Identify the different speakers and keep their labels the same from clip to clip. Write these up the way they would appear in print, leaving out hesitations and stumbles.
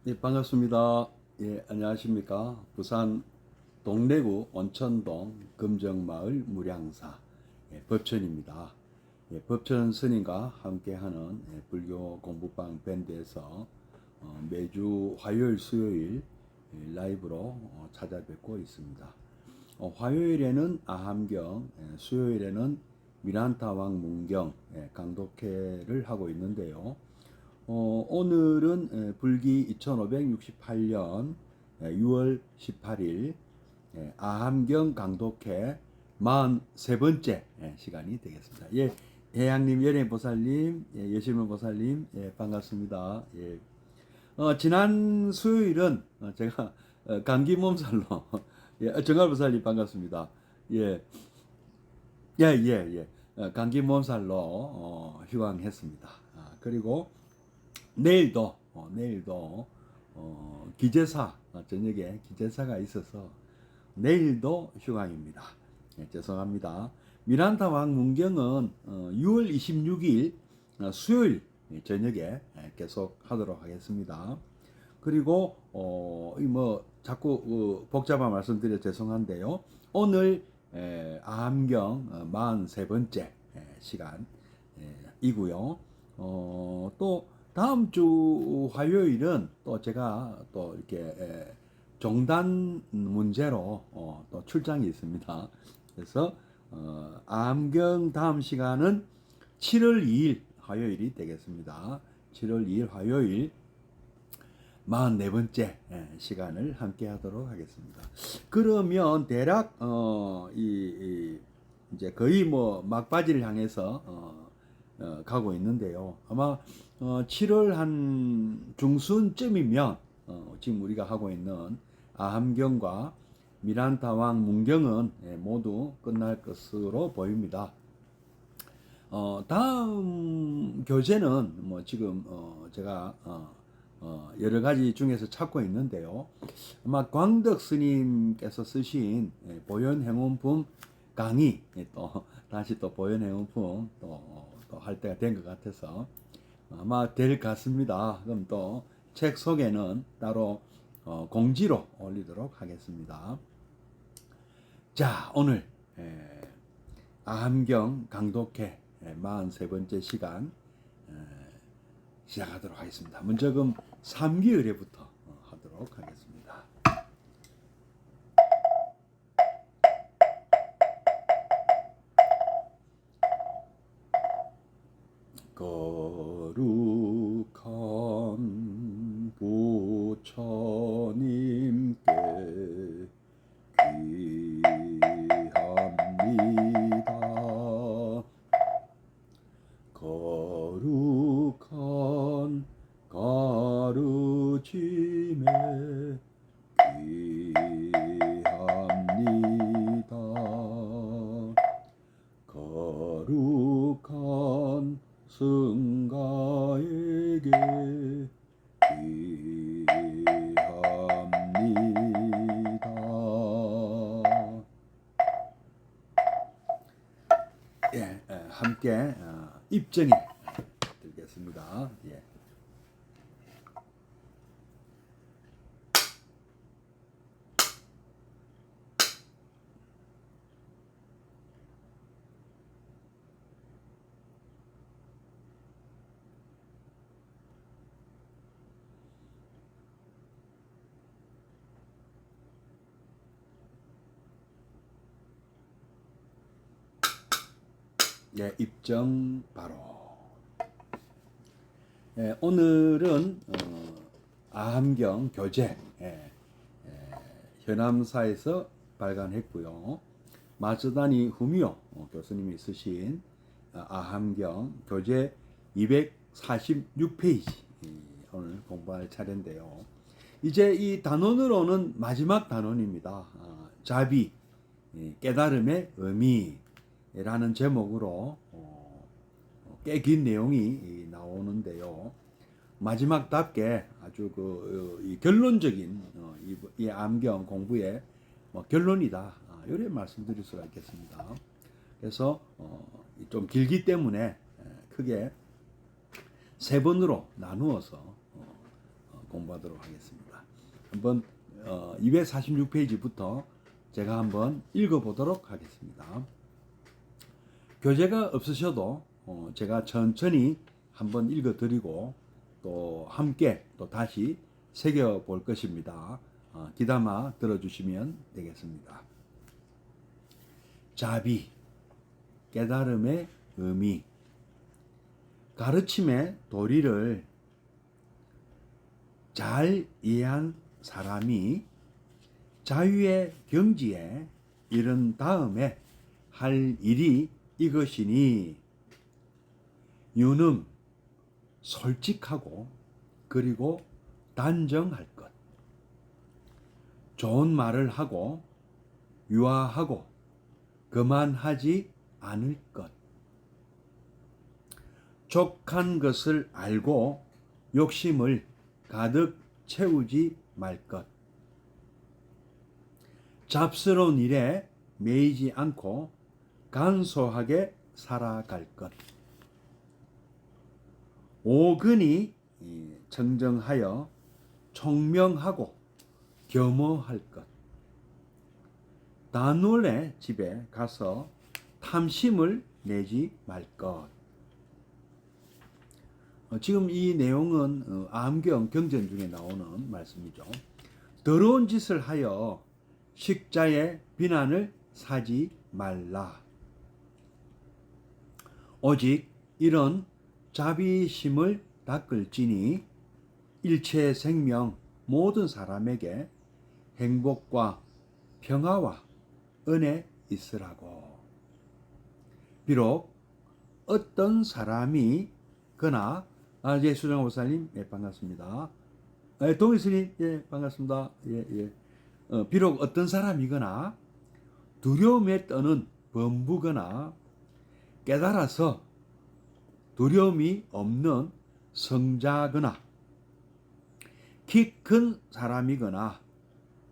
Speaker 1: 예, 반갑습니다. 예, 안녕하십니까. 부산 동래구 온천동 금정마을 무량사 법천입니다. 예, 법천 스님과 함께하는 불교 공부방 밴드에서 매주 화요일, 수요일 라이브로 찾아뵙고 있습니다. 화요일에는 아함경, 수요일에는 미란타왕 문경 강독회를 하고 있는데요. 오늘은 불기 2568년 6월 18일 아함경 강독회 43번째 시간이 되겠습니다. 예, 해양님, 예례보살님, 여실문 보살님, 반갑습니다. 예. 지난 수요일은 제가 감기 몸살로 정갈보살님 반갑습니다. 예, 예, 예, 예. 감기 몸살로 휴강했습니다. 그리고 내일도 기제사 저녁에 기제사가 있어서 내일도 휴강입니다. 예, 죄송합니다. 미란타 왕 문경은 6월 26일 수요일 저녁에 계속 하도록 하겠습니다. 그리고 뭐 자꾸 복잡한 말씀드려 죄송한데요. 오늘 아함경 43번째 시간이고요. 또 다음 주 화요일은 또 제가 또 이렇게 종단 문제로 또 출장이 있습니다. 그래서 암경 다음 시간은 7월 2일 화요일이 되겠습니다. 7월 2일 화요일 44번째 시간을 함께 하도록 하겠습니다. 그러면 대략 이제 거의 뭐 막바지를 향해서 가고 있는데요. 아마 7월 한 중순쯤이면 지금 우리가 하고 있는 아함경과 미란타왕 문경은 모두 끝날 것으로 보입니다. 다음 교재는 뭐 지금 제가 여러 가지 중에서 찾고 있는데요. 아마 광덕 스님께서 쓰신 보현행원품 강의 또 다시 또 보현행원품 또 할 때가 된 것 같아서 아마 될 것 같습니다. 그럼 또 책 소개는 따로 공지로 올리도록 하겠습니다. 자, 오늘 아함경 강독회 43번째 시간 시작하도록 하겠습니다. 먼저 그럼 3기 의례부터 하도록 하겠습니다. 거룩한 부처님께 귀합니다. 거룩한 가르침에 귀합니다. 거룩한 승가에게 귀합니다. 예, 함께 입정해 드리겠습니다. 예. 예, 입정 바로. 예, 오늘은 아함경 교재 현암사에서 발간했고요. 마츠다니 후미오 교수님이 쓰신 아함경 교재 246페이지 오늘 공부할 차례인데요. 이제 이 단원으로는 마지막 단원입니다. 자비, 깨달음의 의미라는 제목으로 꽤 긴 내용이 나오는데요. 마지막답게 아주 이 결론적인 이 암경 공부의 결론이다. 이렇게 말씀드릴 수가 있겠습니다. 그래서 좀 길기 때문에 크게 세 번으로 나누어서 공부하도록 하겠습니다. 한번 246페이지부터 제가 한번 읽어보도록 하겠습니다. 교재가 없으셔도 제가 천천히 한번 읽어드리고 또 함께 또 다시 새겨볼 것입니다. 귀담아 들어주시면 되겠습니다. 자비, 깨달음의 의미, 가르침의 도리를 잘 이해한 사람이 자유의 경지에 이른 다음에 할 일이 이것이니, 유능, 솔직하고 그리고 단정할 것, 좋은 말을 하고 유화하고 거만하지 않을 것, 족한 것을 알고 욕심을 가득 채우지 말 것, 잡스러운 일에 매이지 않고 간소하게 살아갈 것, 오근이 청정하여 총명하고 겸허할 것, 단원의 집에 가서 탐심을 내지 말 것. 지금 이 내용은 암경 경전 중에 나오는 말씀이죠. 더러운 짓을 하여 식자의 비난을 사지 말라. 오직 이런 자비심을 닦을지니 일체 생명 모든 사람에게 행복과 평화와 은혜 있으라고. 비록 어떤 사람이 그나 수정 목사님, 예, 반갑습니다. 동희스님, 예, 반갑습니다. 예, 예. 비록 어떤 사람이거나 두려움에 떠는 범부거나 깨달아서 두려움이 없는 성자거나 키 큰 사람이거나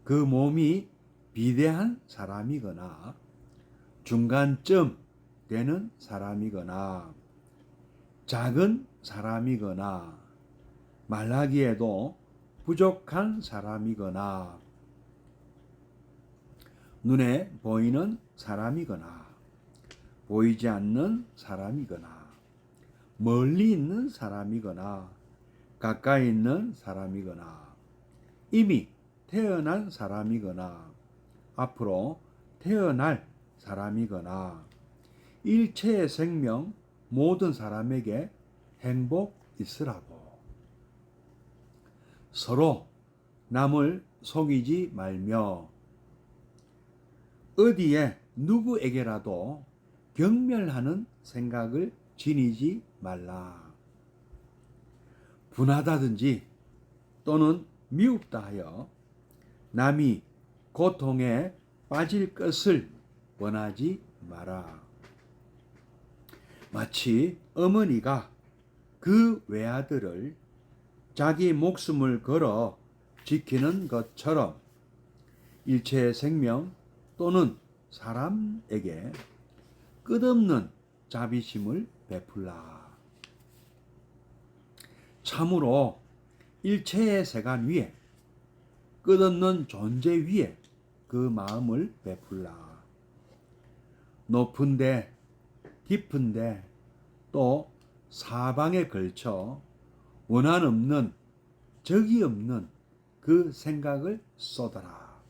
Speaker 1: 그 몸이 비대한 사람이거나 중간쯤 되는 사람이거나 작은 사람이거나 말하기에도 부족한 사람이거나 눈에 보이는 사람이거나 보이지 않는 사람이거나 멀리 있는 사람이거나 가까이 있는 사람이거나 이미 태어난 사람이거나 앞으로 태어날 사람이거나 일체의 생명 모든 사람에게 행복 있으라고. 서로 남을 속이지 말며 어디에 누구에게라도 경멸하는 생각을 지니지 말라. 분하다든지 또는 미흡다 하여 남이 고통에 빠질 것을 원하지 마라. 마치 어머니가 그 외아들을 자기 목숨을 걸어 지키는 것처럼 일체의 생명 또는 사람에게 끝없는 자비심을 베풀라. 참으로 일체의 세간 위에 끝없는 존재 위에 그 마음을 베풀라. 높은데 깊은데 또 사방에 걸쳐 원한 없는 적이 없는 그 생각을 쏟아라.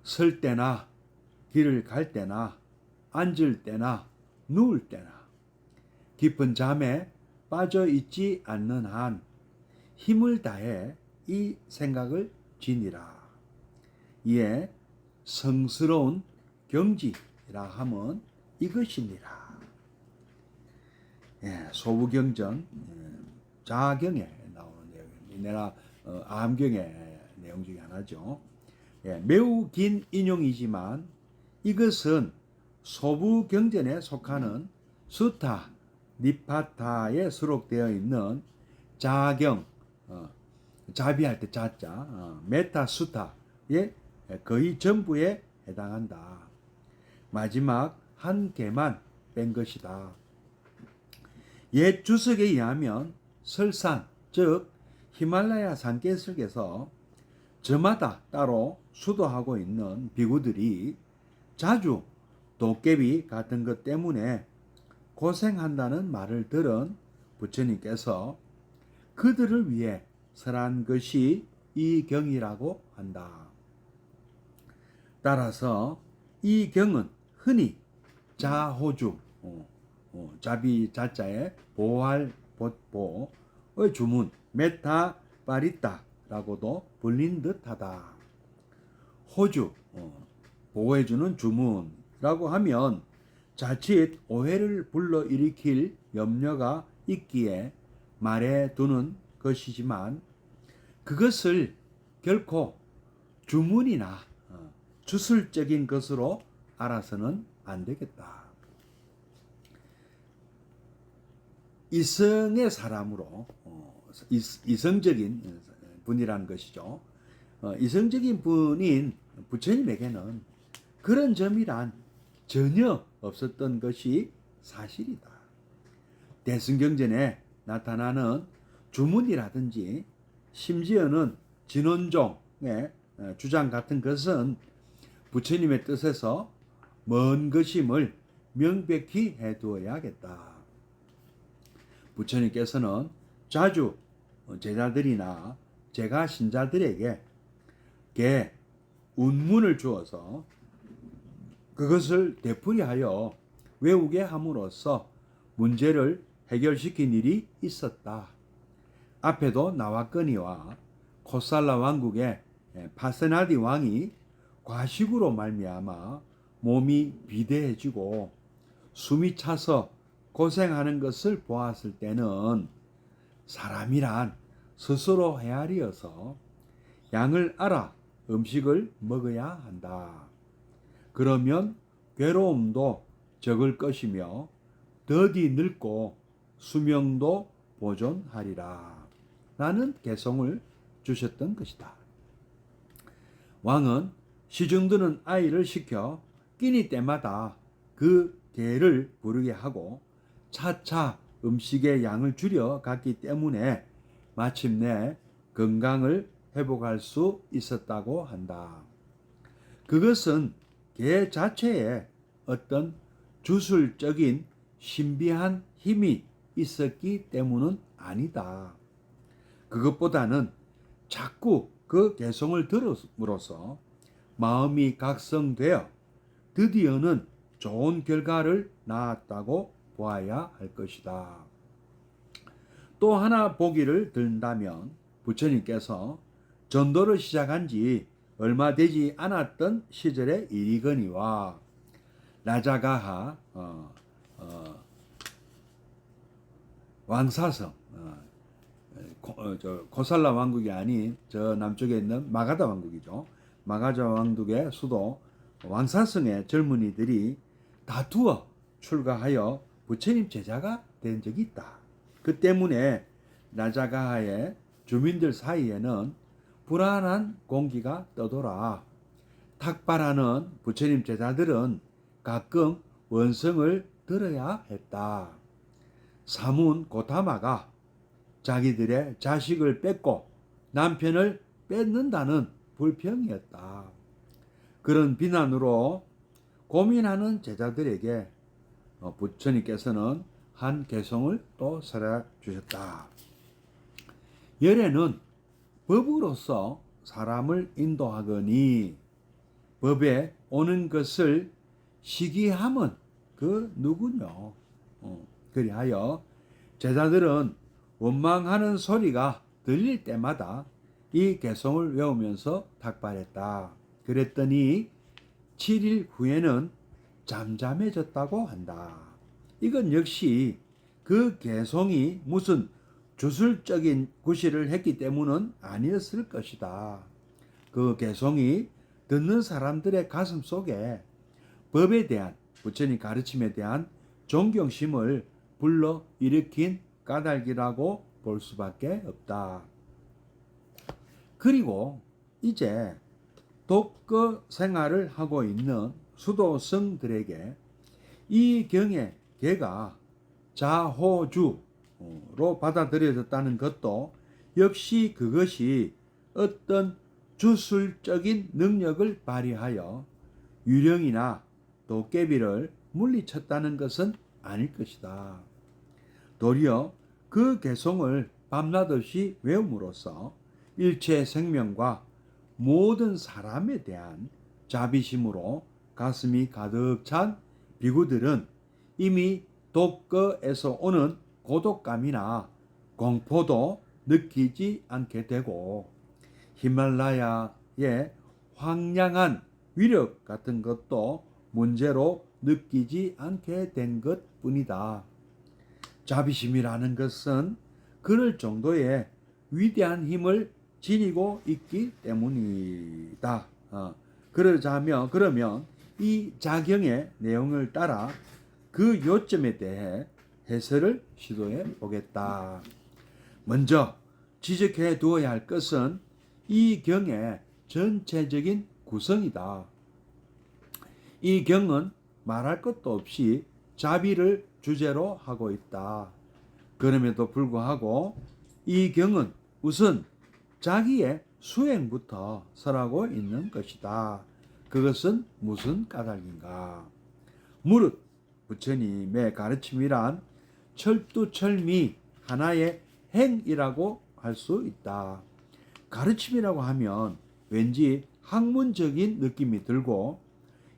Speaker 1: 설 때나 길을 갈 때나 앉을 때나 누울 때나 깊은 잠에 빠져 있지 않는 한 힘을 다해 이 생각을 지니라. 이에 성스러운 경지라 함은 이것이니라. 예, 소부경전 자경에 나오는 내용입니다. 내가 암경의 내용 중에 하나죠. 예, 매우 긴 인용이지만 이것은 소부경전에 속하는 수타 니파타에 수록되어 있는 자경, 자비할 때 자자, 메타수타의 거의 전부에 해당한다. 마지막 한 개만 뺀 것이다. 옛 주석에 의하면 설산, 즉 히말라야 산계석에서 저마다 따로 수도하고 있는 비구들이 자주 도깨비 같은 것 때문에 고생한다는 말을 들은 부처님께서 그들을 위해 설한 것이 이 경이라고 한다. 따라서 이 경은 흔히 자호주, 자비 자자의 보할 보의 주문 메타 파리타라고도 불린 듯하다. 호주, 보호해주는 주문이라고 하면 자칫 오해를 불러일으킬 염려가 있기에 말해두는 것이지만 그것을 결코 주문이나 주술적인 것으로 알아서는 안 되겠다. 이성의 사람으로 이성적인 분이라는 것이죠. 이성적인 분인 부처님에게는 그런 점이란 전혀 없었던 것이 사실이다. 대승경전에 나타나는 주문이라든지 심지어는 진원종의 주장 같은 것은 부처님의 뜻에서 먼 것임을 명백히 해두어야겠다. 부처님께서는 자주 제자들이나 제가 신자들에게 운문을 주어서 그것을 되풀이하여 외우게 함으로써 문제를 해결시킨 일이 있었다. 앞에도 나왔거니와 코살라 왕국의 파세나디 왕이 과식으로 말미암아 몸이 비대해지고 숨이 차서 고생하는 것을 보았을 때는 사람이란 스스로 헤아리어서 양을 알아 음식을 먹어야 한다. 그러면 괴로움도 적을 것이며 더디 늙고 수명도 보존하리라. 라는 개성을 주셨던 것이다. 왕은 시중드는 아이를 시켜 끼니 때마다 그 개를 부르게 하고 차차 음식의 양을 줄여 갔기 때문에 마침내 건강을 회복할 수 있었다고 한다. 그것은 개 자체에 어떤 주술적인 신비한 힘이 있었기 때문은 아니다. 그것보다는 자꾸 그 개성을 들음으로써 마음이 각성되어 드디어는 좋은 결과를 낳았다고 보아야 할 것이다. 또 하나 보기를 든다면 부처님께서 전도를 시작한 지 얼마 되지 않았던 시절의 일이거니와 라자가하 왕사성 고살라 왕국이 아닌 저 남쪽에 있는 마가다 왕국이죠. 마가자 왕국의 수도 왕사성의 젊은이들이 다투어 출가하여 부처님 제자가 된 적이 있다. 그 때문에 라자가하의 주민들 사이에는 불안한 공기가 떠돌아 탁발하는 부처님 제자들은 가끔 원성을 들어야 했다. 사문 고타마가 자기들의 자식을 뺏고 남편을 뺏는다는 불평이었다. 그런 비난으로 고민하는 제자들에게 부처님께서는 한 개성을 또 설해 주셨다. 열애는 법으로서 사람을 인도하거니 법에 오는 것을 시기함은 그 누구뇨? 그리하여 제자들은 원망하는 소리가 들릴 때마다 이 개성을 외우면서 탁발했다. 그랬더니 7일 후에는 잠잠해졌다고 한다. 이건 역시 그 개성이 무슨 주술적인 구실을 했기 때문은 아니었을 것이다. 그 개성이 듣는 사람들의 가슴 속에 법에 대한 부처님 가르침에 대한 존경심을 불러 일으킨 까닭이라고 볼 수밖에 없다. 그리고 이제 독거 생활을 하고 있는 수도승들에게 이 경의 개가 자호주로 받아들여졌다는 것도 역시 그것이 어떤 주술적인 능력을 발휘하여 유령이나 도깨비를 물리쳤다는 것은 아닐 것이다. 도리어 그 개송을 밤낮 없이 외움으로써 일체 생명과 모든 사람에 대한 자비심으로 가슴이 가득 찬 비구들은 이미 독거에서 오는 고독감이나 공포도 느끼지 않게 되고 히말라야의 황량한 위력 같은 것도 문제로 느끼지 않게 된 것뿐이다. 자비심이라는 것은 그럴 정도의 위대한 힘을 지니고 있기 때문이다. 그러면 이 자경의 내용을 따라 그 요점에 대해 해설을 시도해 보겠다. 먼저 지적해 두어야 할 것은 이 경의 전체적인 구성이다. 이 경은 말할 것도 없이 자비를 주제로 하고 있다. 그럼에도 불구하고 이 경은 우선 자기의 수행부터 설하고 있는 것이다. 그것은 무슨 까닭인가? 무릇 부처님의 가르침이란 철두철미 하나의 행이라고 할 수 있다. 가르침이라고 하면 왠지 학문적인 느낌이 들고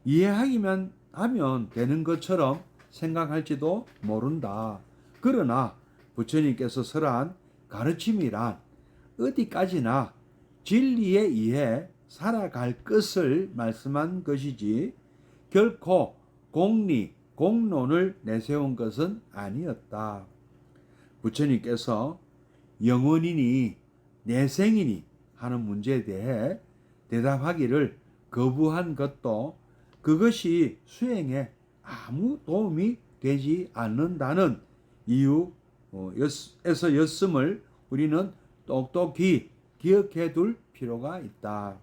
Speaker 1: 이해하기만 하면 되는 것처럼 생각할지도 모른다. 그러나 부처님께서 설한 가르침이란 어디까지나 진리에 의해 살아갈 것을 말씀한 것이지 결코 공리, 공론을 내세운 것은 아니었다. 부처님께서 영원이니 내생이니 하는 문제에 대해 대답하기를 거부한 것도 그것이 수행에 아무 도움이 되지 않는다는 이유에서였음을 우리는 똑똑히 기억해 둘 필요가 있다.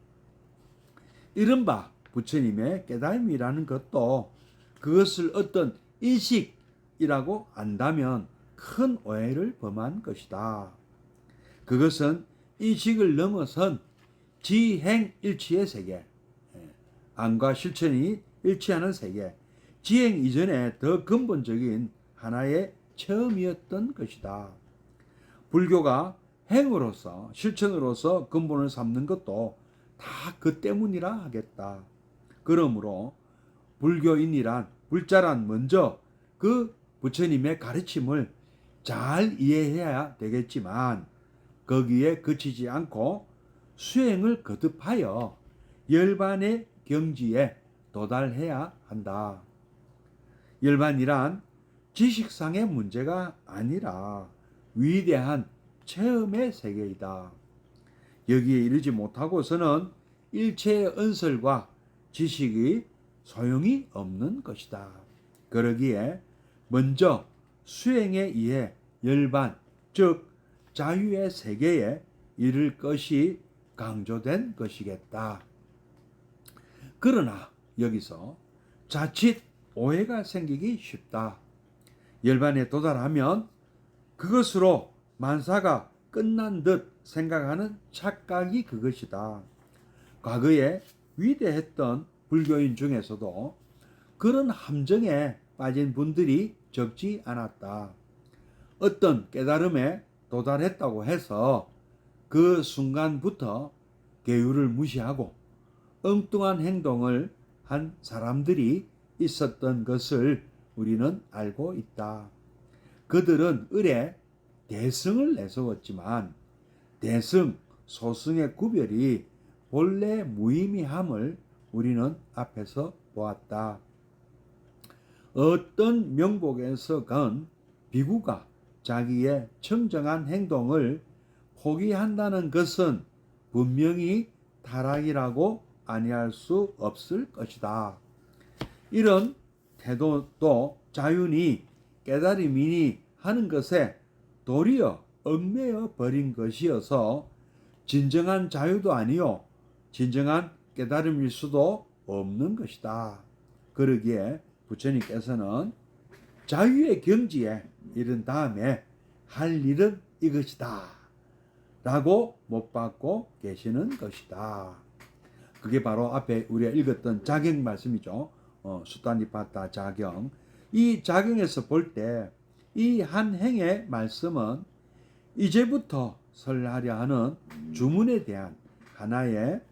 Speaker 1: 이른바 부처님의 깨달음이라는 것도 그것을 어떤 인식이라고 안다면 큰 오해를 범한 것이다. 그것은 인식을 넘어선 지행일치의 세계, 안과 실천이 일치하는 세계, 지행 이전에 더 근본적인 하나의 체험이었던 것이다. 불교가 행으로서 실천으로서 근본을 삼는 것도 다 그 때문이라 하겠다. 그러므로 불교인이란 불자란 먼저 그 부처님의 가르침을 잘 이해해야 되겠지만 거기에 그치지 않고 수행을 거듭하여 열반의 경지에 도달해야 한다. 열반이란 지식상의 문제가 아니라 위대한 체험의 세계이다. 여기에 이르지 못하고서는 일체의 언설과 지식이 소용이 없는 것이다. 그러기에 먼저 수행에 의해 열반, 즉 자유의 세계에 이를 것이 강조된 것이겠다. 그러나 여기서 자칫 오해가 생기기 쉽다. 열반에 도달하면 그것으로 만사가 끝난 듯 생각하는 착각이 그것이다. 과거에 위대했던 불교인 중에서도 그런 함정에 빠진 분들이 적지 않았다. 어떤 깨달음에 도달했다고 해서 그 순간부터 계율을 무시하고 엉뚱한 행동을 한 사람들이 있었던 것을 우리는 알고 있다. 그들은 을에 대승을 내세웠지만 대승, 소승의 구별이 본래 무의미함을 우리는 앞에서 보았다. 어떤 명복에서 건 비구가 자기의 청정한 행동을 포기한다는 것은 분명히 타락이라고 아니할 수 없을 것이다. 이런 태도도 자유니 깨달음이니 하는 것에 도리어 얽매여 버린 것이어서 진정한 자유도 아니요 진정한 깨달음일 수도 없는 것이다. 그러기에 부처님께서는 자유의 경지에 이른 다음에 할 일은 이것이다 라고 못 받고 계시는 것이다. 그게 바로 앞에 우리가 읽었던 자경 말씀이죠. 수타니파타 자경. 이 자경에서 볼 때 이 한 행의 말씀은 이제부터 설하려 하는 주문에 대한 하나의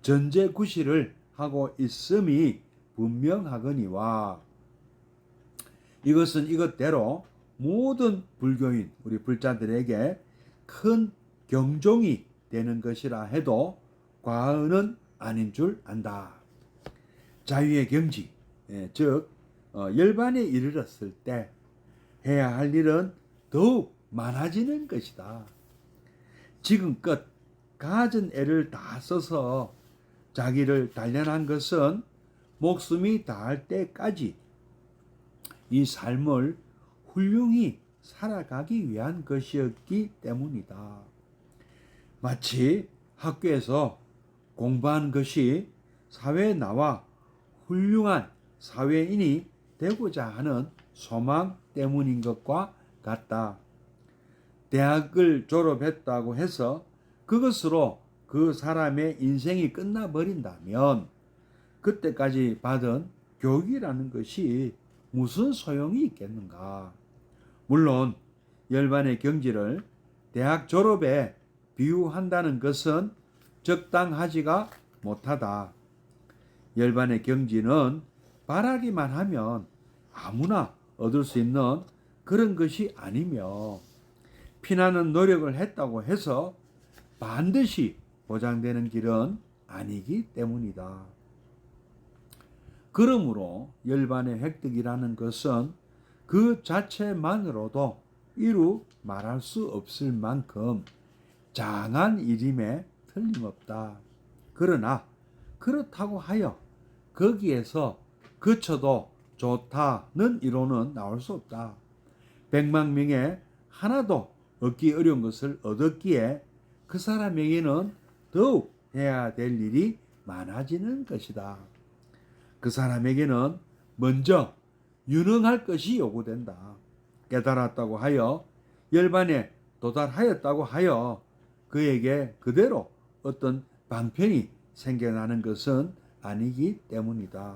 Speaker 1: 전제구실을 하고 있음이 분명하거니와 이것은 이것대로 모든 불교인 우리 불자들에게 큰 경종이 되는 것이라 해도 과언은 아닌 줄 안다. 자유의 경지, 즉 열반에 이르렀을 때 해야 할 일은 더욱 많아지는 것이다. 지금껏 가진 애를 다 써서 자기를 단련한 것은 목숨이 닿을 때까지 이 삶을 훌륭히 살아가기 위한 것이었기 때문이다. 마치 학교에서 공부한 것이 사회에 나와 훌륭한 사회인이 되고자 하는 소망 때문인 것과 같다. 대학을 졸업했다고 해서 그것으로 그 사람의 인생이 끝나버린다면 그때까지 받은 교육이라는 것이 무슨 소용이 있겠는가? 물론 열반의 경지를 대학 졸업에 비유한다는 것은 적당하지가 못하다. 열반의 경지는 바라기만 하면 아무나 얻을 수 있는 그런 것이 아니며 피나는 노력을 했다고 해서 반드시 보장되는 길은 아니기 때문이다. 그러므로 열반의 획득이라는 것은 그 자체만으로도 이루 말할 수 없을 만큼 장한 일임에 틀림없다. 그러나 그렇다고 하여 거기에서 그쳐도 좋다는 이론은 나올 수 없다. 100만 명에 하나도 얻기 어려운 것을 얻었기에 그 사람에게는 더욱 해야 될 일이 많아지는 것이다. 그 사람에게는 먼저 유능할 것이 요구된다. 깨달았다고 하여 열반에 도달하였다고 하여 그에게 그대로 어떤 방편이 생겨나는 것은 아니기 때문이다.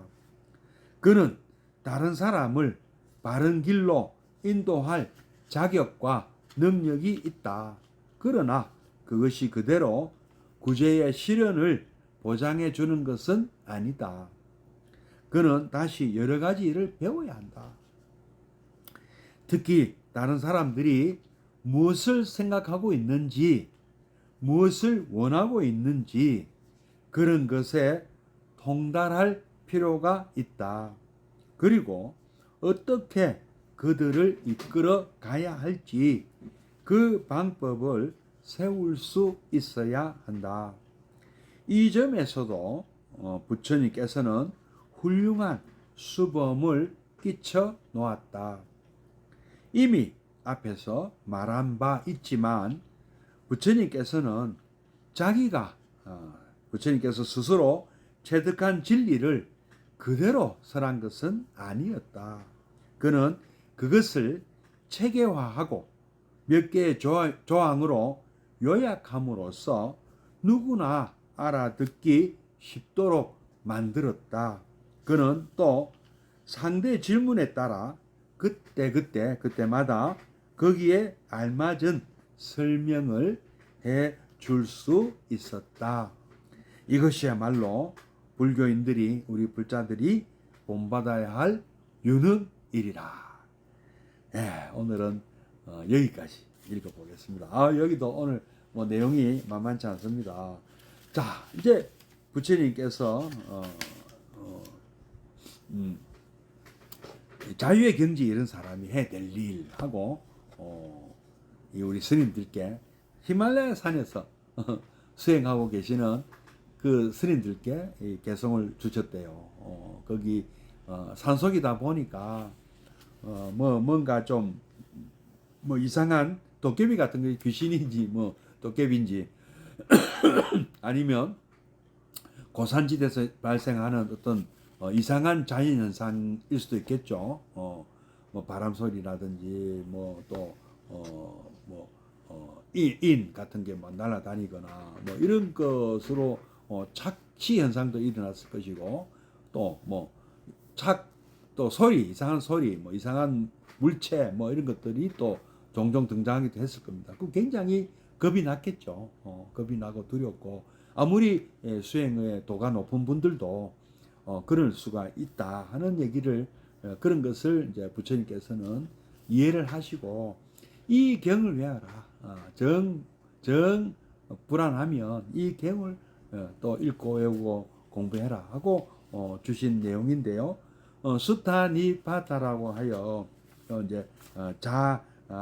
Speaker 1: 그는 다른 사람을 바른 길로 인도할 자격과 능력이 있다. 그러나 그것이 그대로 구제의 실현을 보장해 주는 것은 아니다. 그는 다시 여러 가지 일을 배워야 한다. 특히 다른 사람들이 무엇을 생각하고 있는지, 무엇을 원하고 있는지 그런 것에 통달할 필요가 있다. 그리고 어떻게 그들을 이끌어 가야 할지 그 방법을 세울 수 있어야 한다. 이 점에서도 부처님께서는 훌륭한 수범을 끼쳐 놓았다. 이미 앞에서 말한 바 있지만 부처님께서는 부처님께서 스스로 체득한 진리를 그대로 설한 것은 아니었다. 그는 그것을 체계화하고 몇 개의 조항으로 요약함으로써 누구나 알아듣기 쉽도록 만들었다. 그는 또 상대 질문에 따라 그때마다 거기에 알맞은 설명을 해 줄 수 있었다. 이것이야말로 불교인들이 우리 불자들이 본받아야 할 유능일이라. 오늘은 여기까지 읽어보겠습니다. 여기도 오늘 내용이 만만치 않습니다. 자, 이제 부처님께서 자유의 경지 이런 사람이 해야 될 일하고 이 우리 스님들께 히말라야 산에서 수행하고 계시는 그 스님들께 이 개성을 주셨대요. 거기 산속이다 보니까 뭔가 좀 이상한 도깨비 같은 게 귀신인지 도깨비인지 아니면 고산지대에서 발생하는 어떤 이상한 자연현상일 수도 있겠죠. 바람 소리라든지 인 같은 게 뭐 날아다니거나 뭐 이런 것으로 착시 현상도 일어났을 것이고 또 뭐 또 소리 이상한 소리 뭐 이상한 물체 뭐 이런 것들이 또 종종 등장하기도 했을 겁니다. 그 굉장히 겁이 났겠죠. 겁이 나고 두렵고 아무리 수행의 도가 높은 분들도 그럴 수가 있다 하는 얘기를 그런 것을 이제 부처님께서는 이해를 하시고 이 경을 외워라. 정 불안하면 이 경을 또 읽고 외우고 공부해라 하고 주신 내용인데요. 수타니파타라고 하여 이제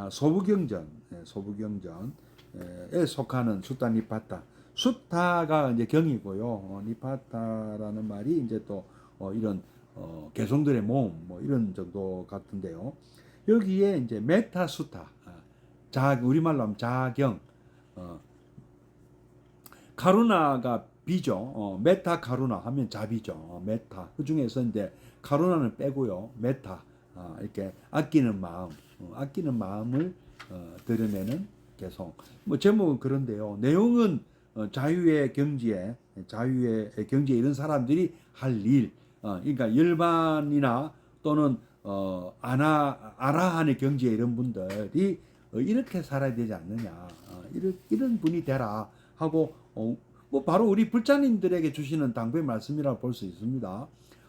Speaker 1: 소부경전에 속하는 수타니파타. 수타가 이제 경이고요. 니파타라는 말이 이제 또 이런 개성들의 모음 뭐 이런 정도 같은데요. 여기에 이제 메타수타, 우리말로 하면 자경, 카루나가 비죠. 메타 카루나 하면 자비죠. 메타. 그 중에서 이제 카루나는 빼고요. 메타. 이렇게 아끼는 마음을 드러내는 개성. 뭐 제목은 그런데요. 내용은 자유의 경지에 이런 사람들이 할 일. 그러니까 열반이나 또는 아라한의 경지에 이런 분들이 이렇게 살아야 되지 않느냐. 이런 분이 되라 하고 뭐 바로 우리 불자님들에게 주시는 당부의 말씀이라고 볼 수 있습니다.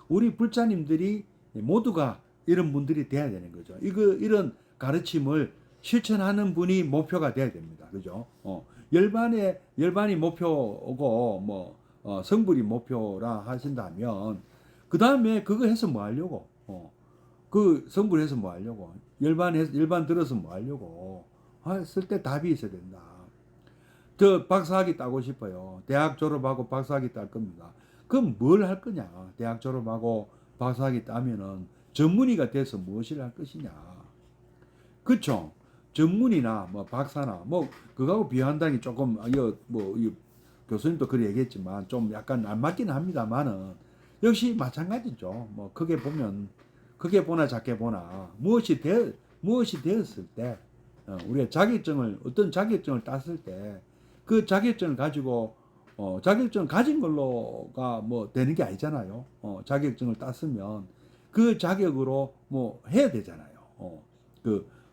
Speaker 1: 우리 불자님들이 모두가 이런 분들이 돼야 되는 거죠. 이런 가르침을 실천하는 분이 목표가 돼야 됩니다. 그죠? 열반이 목표고 뭐 성불이 목표라 하신다면 그 다음에 그거 해서 뭐 하려고? 그 성불해서 뭐 하려고? 열반 들어서 뭐 하려고? 했을 때 답이 있어야 된다. 저 박사학위 따고 싶어요. 대학 졸업하고 박사학위 딸 겁니다. 그럼 뭘 할 거냐? 대학 졸업하고 박사학위 따면은 전문의가 돼서 무엇을 할 것이냐? 그쵸? 전문의나 뭐 박사나 뭐 그거하고 비교한다는 게 조금 교수님도 그래 얘기했지만 좀 약간 안 맞기는 합니다만은 역시 마찬가지죠. 뭐 크게 보나 작게 보나 무엇이 되었을 때 우리가 어떤 자격증을 땄을 때 그 자격증을 가지고 자격증을 가진 걸로가 뭐 되는 게 아니잖아요. 자격증을 땄으면 그 자격으로 뭐 해야 되잖아요.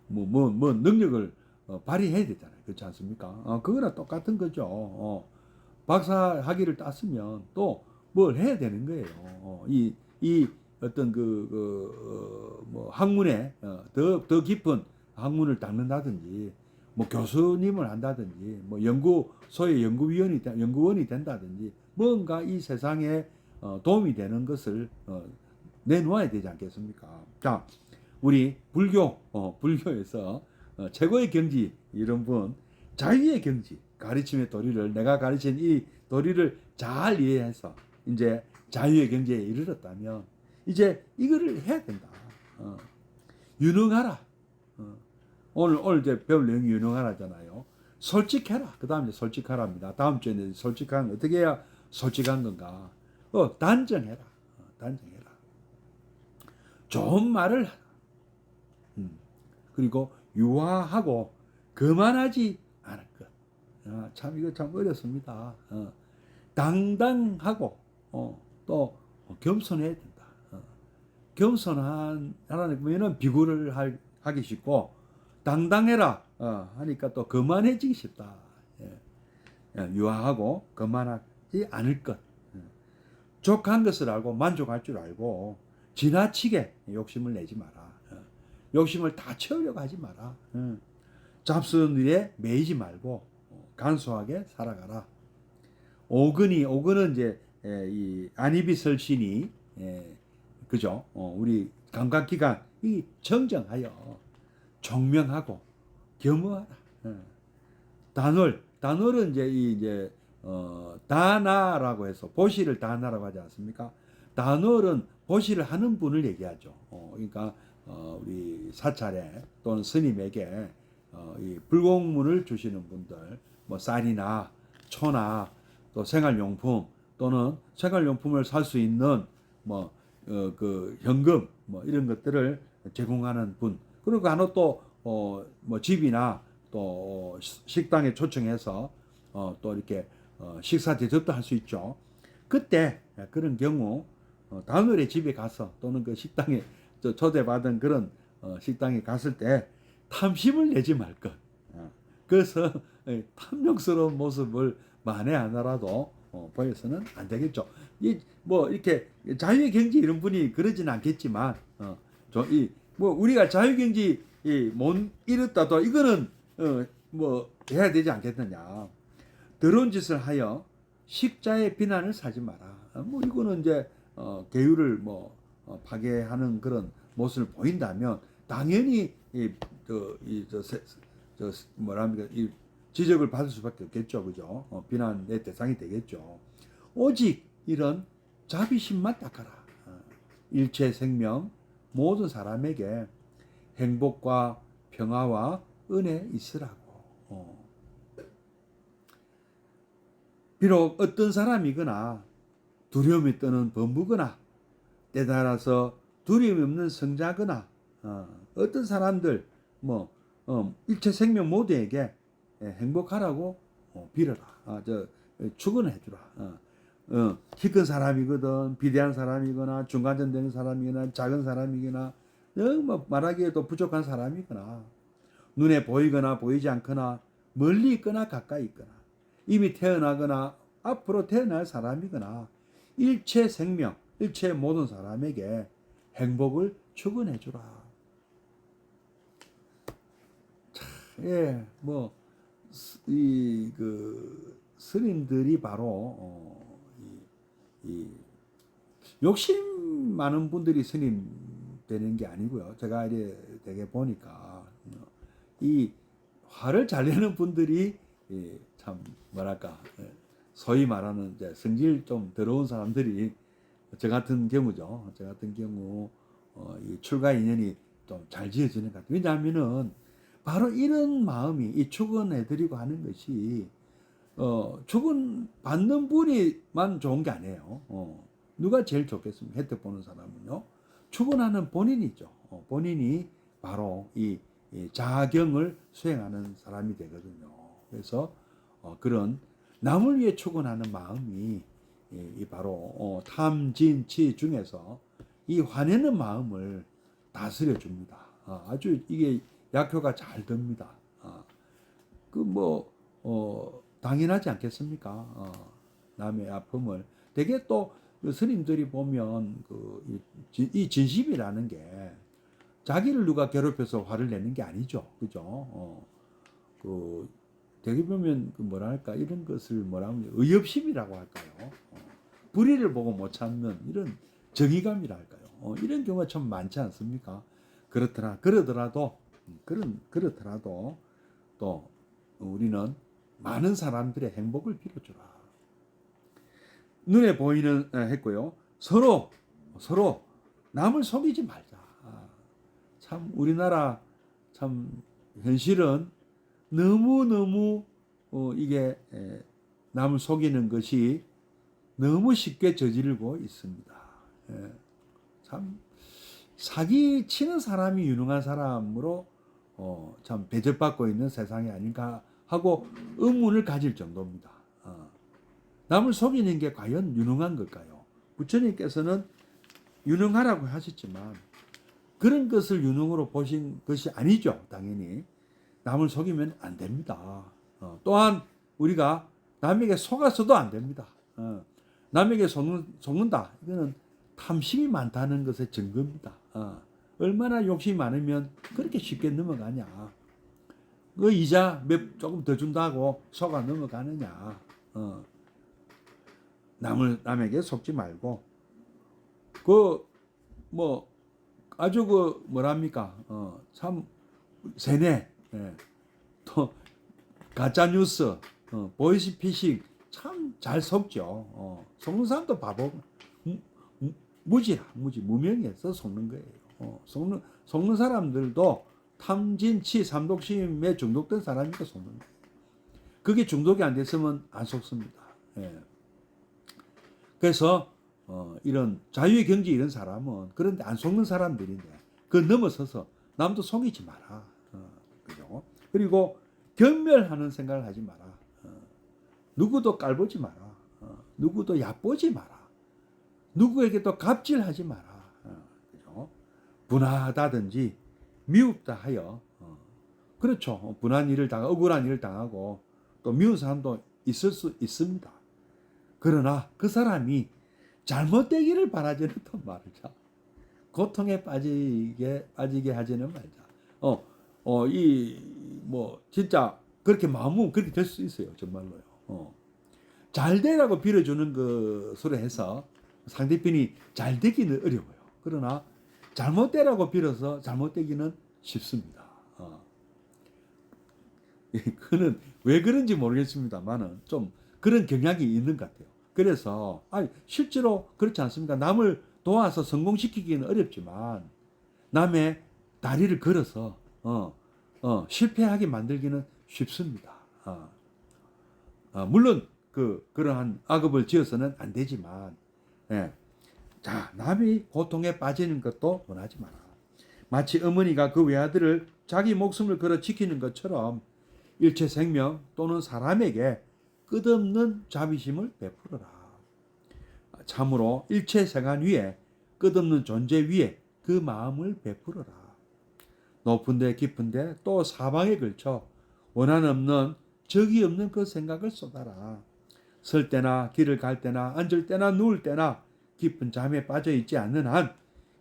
Speaker 1: 뭐 능력을 발휘해야 되잖아요. 그렇지 않습니까? 그거랑 똑같은 거죠. 박사 학위를 땄으면 또 뭘 해야 되는 거예요. 이 어떤 뭐 학문에 더 깊은 학문을 닦는다든지 뭐 교수님을 한다든지 뭐 소위 연구원이 된다든지 뭔가 이 세상에 도움이 되는 것을 내놓아야 되지 않겠습니까? 자, 우리 불교에서 최고의 경지 이런 분 자유의 경지 가르침의 도리를 내가 가르친 이 도리를 잘 이해해서 이제 자유의 경지에 이르렀다면 이제 이거를 해야 된다. 유능하라. 오늘 이제 배울 내용이 유능하라잖아요. 솔직해라. 그 다음 이제 솔직하랍니다. 다음 주에는 어떻게 해야 솔직한 건가? 단정해라. 단정해라. 좋은 말을 하라. 그리고 유화하고 거만하지 않을 것. 참 이거 참 어렵습니다. 당당하고 또 겸손해야 된다. 겸손하라는 비굴을 하기 쉽고 당당해라 하니까 또 거만해지기 쉽다. 유화하고 거만하지 않을 것. 족한 것을 알고 만족할 줄 알고 지나치게 욕심을 내지 마라. 욕심을 다 채우려고 하지 마라. 잡스러운 일에 매이지 말고 간소하게 살아가라. 오근은 이제 이 안이비설신이 그죠? 우리 감각기관이 정정하여 총명하고 겸허하라. 단월은 이제 다나라고 해서 보시를 다나라고 하지 않습니까? 단월은 보시를 하는 분을 얘기하죠. 그러니까 우리 사찰에 또는 스님에게 이 불공문을 주시는 분들, 뭐 쌀이나 초나 또 생활용품 또는 생활용품을 살 수 있는 그 현금 뭐 이런 것들을 제공하는 분. 그리고 간혹 또 뭐 집이나 또 식당에 초청해서 또 이렇게 식사 대접도 할 수 있죠. 그때 그런 경우 다음날에 집에 가서 또는 그 식당에 초대받은 그런 식당에 갔을 때 탐심을 내지 말 것. 그래서 탐욕스러운 모습을 만에 하나라도 보여서는 안 되겠죠. 뭐 이렇게 자유의 경지 이런 분이 그러지는 않겠지만 뭐 우리가 자유의 경지 못 이뤘다도 이거는 뭐 해야 되지 않겠느냐. 더러운 짓을 하여 식자의 비난을 사지 마라. 뭐 이거는 이제 계율을 뭐 파괴하는 그런 모습을 보인다면 당연히 뭐랍니까 이 지적을 받을 수밖에 없겠죠, 그죠? 비난의 대상이 되겠죠. 오직 이런 자비심만 닦아라. 일체 생명 모든 사람에게 행복과 평화와 은혜 있으라고. 비록 어떤 사람이거나 두려움이 떠는 범부거나 때따라서 두려움이 없는 성자거나 어떤 사람들 뭐 일체 생명 모두에게 행복하라고 빌어라. 축원해 주라. 키 큰 사람이거든 비대한 사람이거나 중간쯤 되는 사람이거나 작은 사람이거나 뭐 말하기에도 부족한 사람이거나 눈에 보이거나 보이지 않거나 멀리 있거나 가까이 있거나 이미 태어나거나 앞으로 태어날 사람이거나 일체 생명, 일체 모든 사람에게 행복을 축원해 주라. 예, 뭐 이 그 스님들이 바로 이 욕심 많은 분들이 스님 되는 게 아니고요. 제가 이제 되게 보니까 이 화를 잘 내는 분들이 참 뭐랄까 소위 말하는 이제 성질 좀 더러운 사람들이 저 같은 경우죠. 저 같은 경우 이 출가 인연이 좀 잘 지어지는 것 같아요. 왜냐하면은 바로 이런 마음이 이 축원해드리고 하는 것이 축원 받는 분이만 좋은 게 아니에요. 누가 제일 좋겠습니까? 혜택 보는 사람은요. 축원하는 본인이죠. 본인이 바로 이 자경을 수행하는 사람이 되거든요. 그래서 그런 남을 위해 축원하는 마음이 이 바로 탐진치 중에서 이 화내는 마음을 다스려 줍니다. 아주 이게 약효가 잘 됩니다. 당연하지 않겠습니까? 남의 아픔을 되게 또 스님들이 보면 이 진심이라는 게 자기를 누가 괴롭혀서 화를 내는 게 아니죠, 그죠? 되게 보면 뭐랄까 이런 것을 뭐라면 의협심이라고 할까요? 불의를 보고 못 참는 이런 정의감이랄까요? 이런 경우가 참 많지 않습니까? 그러더라도 또 우리는 많은 사람들의 행복을 빌어주라. 눈에 보이는 했고요. 서로 남을 속이지 말자. 참 우리나라 참 현실은 너무 이게 남을 속이는 것이 너무 쉽게 저지르고 있습니다. 참 사기 치는 사람이 유능한 사람으로 참 대접받고 있는 세상이 아닌가 하고 의문을 가질 정도입니다. 남을 속이는 게 과연 유능한 걸까요? 부처님께서는 유능하라고 하셨지만 그런 것을 유능으로 보신 것이 아니죠. 당연히 남을 속이면 안 됩니다. 또한 우리가 남에게 속아서도 안 됩니다. 남에게 속는다. 이거는 탐심이 많다는 것의 증거입니다. 얼마나 욕심이 많으면 그렇게 쉽게 넘어가냐. 그 이자 조금 더 준다고 속아 넘어가느냐. 남에게 속지 말고 아주 뭐랍니까? 참 세뇌, 또 가짜 뉴스, 보이스피싱 참 잘 속죠. 속는 사람도 바보, 무명해서 속는 거예요. 속는 사람들도 탐진치 삼독심에 중독된 사람이니까 속는 거예요. 그게 중독이 안 됐으면 안 속습니다. 그래서 이런 자유의 경지 이런 사람은 그런데 안 속는 사람들인데 그 넘어서서 남도 속이지 마라. 그죠? 그리고 경멸하는 생각을 하지 마라. 누구도 깔보지 마라. 누구도 얕보지 마라. 누구에게도 갑질하지 마라. 그죠? 분하다든지 미웁다 하여 그렇죠. 분한 일을 당하고 억울한 일을 당하고 또 미운 사람도 있을 수 있습니다. 그러나 그 사람이 잘못되기를 바라지는 또 말자. 고통에 빠지게 하지는 말자. 진짜 그렇게 마음은 그렇게 될 수 있어요. 정말로요. 잘 되라고 빌어주는 것으로 해서 상대편이 잘 되기는 어려워요. 그러나 잘못되라고 빌어서 잘못되기는 쉽습니다. 그는 왜 그런지 모르겠습니다만은 좀 그런 경향이 있는 것 같아요. 그래서 실제로 그렇지 않습니까? 남을 도와서 성공시키기는 어렵지만 남의 다리를 걸어서 실패하게 만들기는 쉽습니다. 물론 그러한 악업을 지어서는 안 되지만, 예. 자, 남이 고통에 빠지는 것도 원하지 마라. 마치 어머니가 그 외아들을 자기 목숨을 걸어 지키는 것처럼 일체 생명 또는 사람에게 끝없는 자비심을 베풀어라. 참으로 일체 생안 위에 끝없는 존재 위에 그 마음을 베풀어라. 높은데 깊은데 또 사방에 걸쳐 원한 없는 적이 없는 그 생각을 쏟아라. 설 때나 길을 갈 때나 앉을 때나 누울 때나 깊은 잠에 빠져 있지 않는 한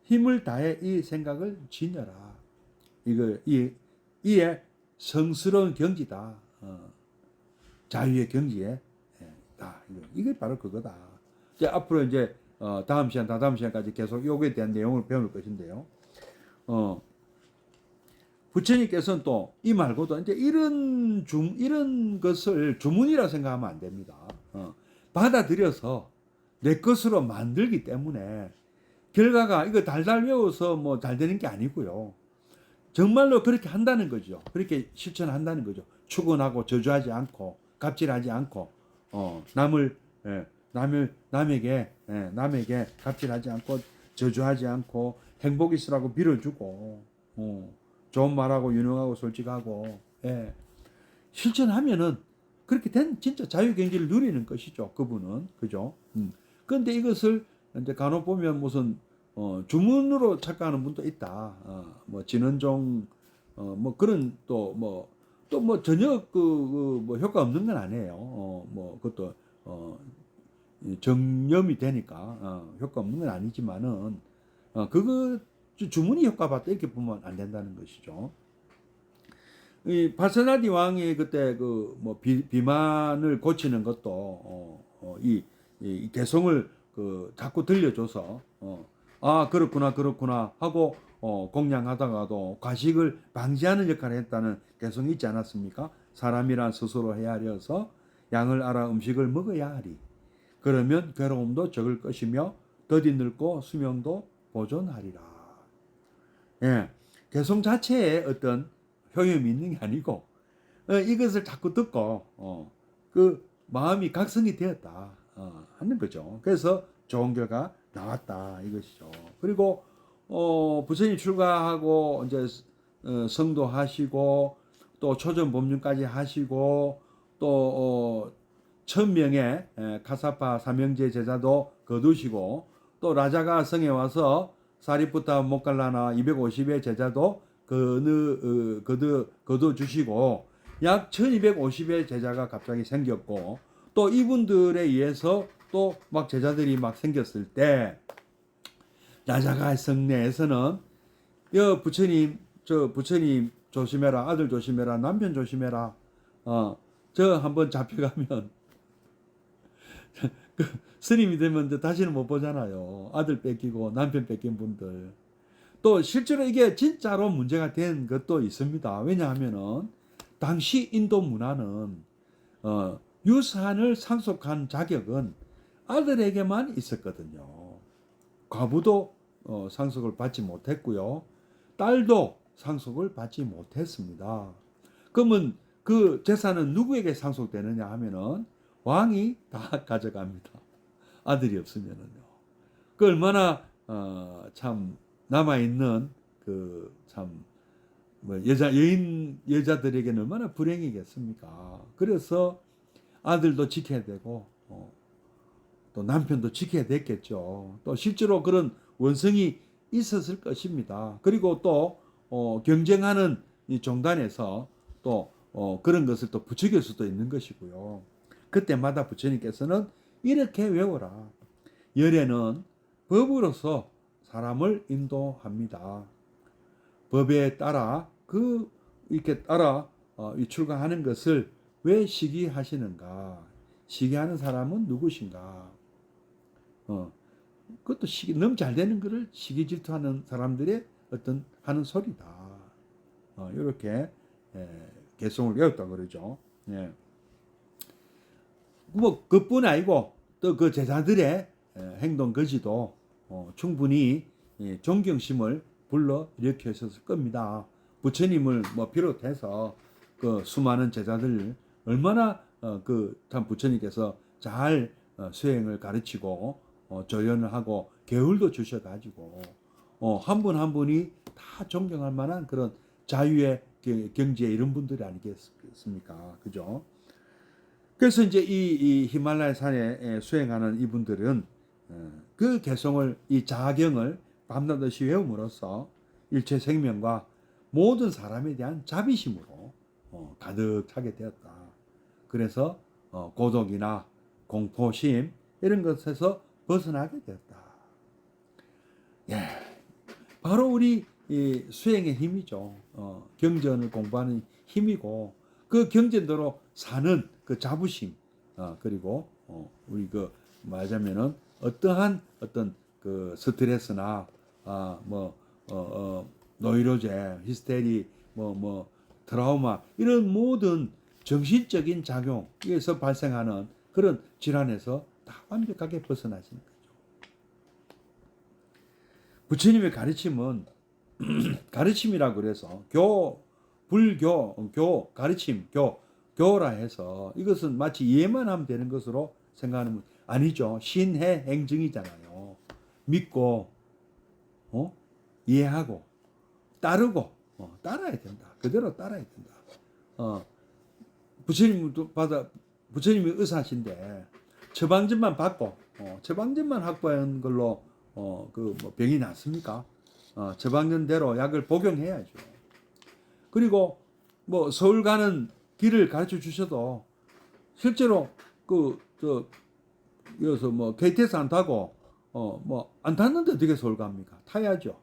Speaker 1: 힘을 다해 이 생각을 지녀라. 이에 성스러운 경지다. 자유의 경지에 이게 바로 그거다. 이제 앞으로 이제 다음 시간까지 계속 요거에 대한 내용을 배울 것인데요. 부처님께서는 또 이 말고도 이제 이런 것을 주문이라 생각하면 안 됩니다. 받아들여서 내 것으로 만들기 때문에 결과가 이거 달달 외워서 뭐 잘 되는 게 아니고요. 정말로 그렇게 한다는 거죠. 그렇게 실천한다는 거죠. 축원하고 저주하지 않고 갑질하지 않고 남에게 갑질하지 않고 저주하지 않고 행복 있으라고 빌어주고 좋은 말하고 유능하고 솔직하고 실천하면은 그렇게 된 진짜 자유 경지를 누리는 것이죠. 그분은 그죠. 그런데 이것을 이제 간혹 보면 무슨 주문으로 착각하는 분도 있다. 뭐 진원종 뭐 그런 또 뭐 전혀 뭐 효과 없는 건 아니에요. 뭐 그것도 정념이 되니까 효과 없는 건 아니지만은 그거 주문이 효과 봤다 이렇게 보면 안 된다는 것이죠. 이 파르사나디 왕이 그때 뭐 비만을 고치는 것도 이 개성을 자꾸 들려줘서 그렇구나 하고 공양하다가도 과식을 방지하는 역할을 했다는 개성이 있지 않았습니까? 사람이란 스스로 헤아려서 양을 알아 음식을 먹어야 하리. 그러면 괴로움도 적을 것이며 더디 늙고 수명도 보존하리라. 예, 개성 자체에 어떤 효용이 있는 게 아니고 이것을 자꾸 듣고 그 마음이 각성이 되었다 하는 거죠. 그래서 좋은 결과 나왔다 이것이죠. 그리고 부처님 출가하고 이제 성도하시고 또 초전 법륜까지 하시고 또 1000명의 카사파 삼형제 제자도 거두시고 또 라자가 성에 와서 사리푸타 모칼라나 250의 제자도 거둬 주시고 약 1250의 제자가 갑자기 생겼고 또 이분들에 의해서 또 막 제자들이 막 생겼을 때 라자가 성내에서는 부처님 조심해라, 아들 조심해라, 남편 조심해라. 저 한번 잡혀가면 스님이 되면 다시는 못 보잖아요. 아들 뺏기고 남편 뺏긴 분들. 또 실제로 이게 진짜로 문제가 된 것도 있습니다. 왜냐하면은 당시 인도 문화는 유산을 상속한 자격은 아들에게만 있었거든요. 과부도 상속을 받지 못했고요. 딸도 상속을 받지 못했습니다. 그러면 그 재산은 누구에게 상속되느냐 하면은 왕이 다 가져갑니다. 아들이 없으면은요. 얼마나 참 남아있는 참 뭐 여자들에게는 얼마나 불행이겠습니까? 그래서 아들도 지켜야 되고 또 남편도 지켜야 됐겠죠. 또 실제로 그런 원성이 있었을 것입니다. 그리고 또 경쟁하는 이 종단에서 또 그런 것을 또 부추길 수도 있는 것이고요. 그때마다 부처님께서는 이렇게 외워라. 열애는 법으로서 사람을 인도합니다. 법에 따라 이렇게 따라 출가하는 것을 왜 시기하시는가? 시기하는 사람은 누구신가? 그것도 너무 잘 되는 것을 시기 질투하는 사람들의 어떤 하는 소리다. 이렇게 개성을 외웠다 그러죠. 예. 뭐 그뿐 아니고 또 그 제자들의 행동 거지도 충분히 존경심을 불러 일으켰을 겁니다. 부처님을 뭐 비롯해서 그 수많은 제자들 얼마나 참 부처님께서 잘 수행을 가르치고 조연을 하고 계율도 주셔가지고 한 분 한 분이 다 존경할 만한 그런 자유의 경지에 이런 분들이 아니겠습니까? 그죠? 그래서 이제 이 히말라야 산에 수행하는 이분들은 그 개성을 이 자경을 밤낮없이 외움으로써 일체 생명과 모든 사람에 대한 자비심으로 가득 차게 되었다. 그래서 고독이나 공포심 이런 것에서 벗어나게 되었다. 예, 바로 우리 이 수행의 힘이죠. 경전을 공부하는 힘이고 그 경전대로 사는 그 자부심 그리고 우리 그 말하자면은 어떠한 어떤 그 스트레스나 노이로제, 히스테리, 트라우마 이런 모든 정신적인 작용에서 발생하는 그런 질환에서 다 완벽하게 벗어나시는 거죠. 부처님의 가르침은 가르침이라고 그래서 불교, 가르침, 교라 해서 이것은 마치 이해만 하면 되는 것으로 생각하는 분 아니죠. 신해 행증이잖아요. 믿고 이해하고 따르고 따라야 된다. 그대로 따라야 된다. 부처님이 의사신데 처방전만 받고 처방전만 확보한 걸로 병이 낫습니까? 처방전대로 약을 복용해야죠. 그리고 뭐 서울 가는 길을 가르쳐 주셔도 실제로 여기서 뭐 KTX 안 타고 안 탔는데 어떻게 서울 갑니까? 타야죠.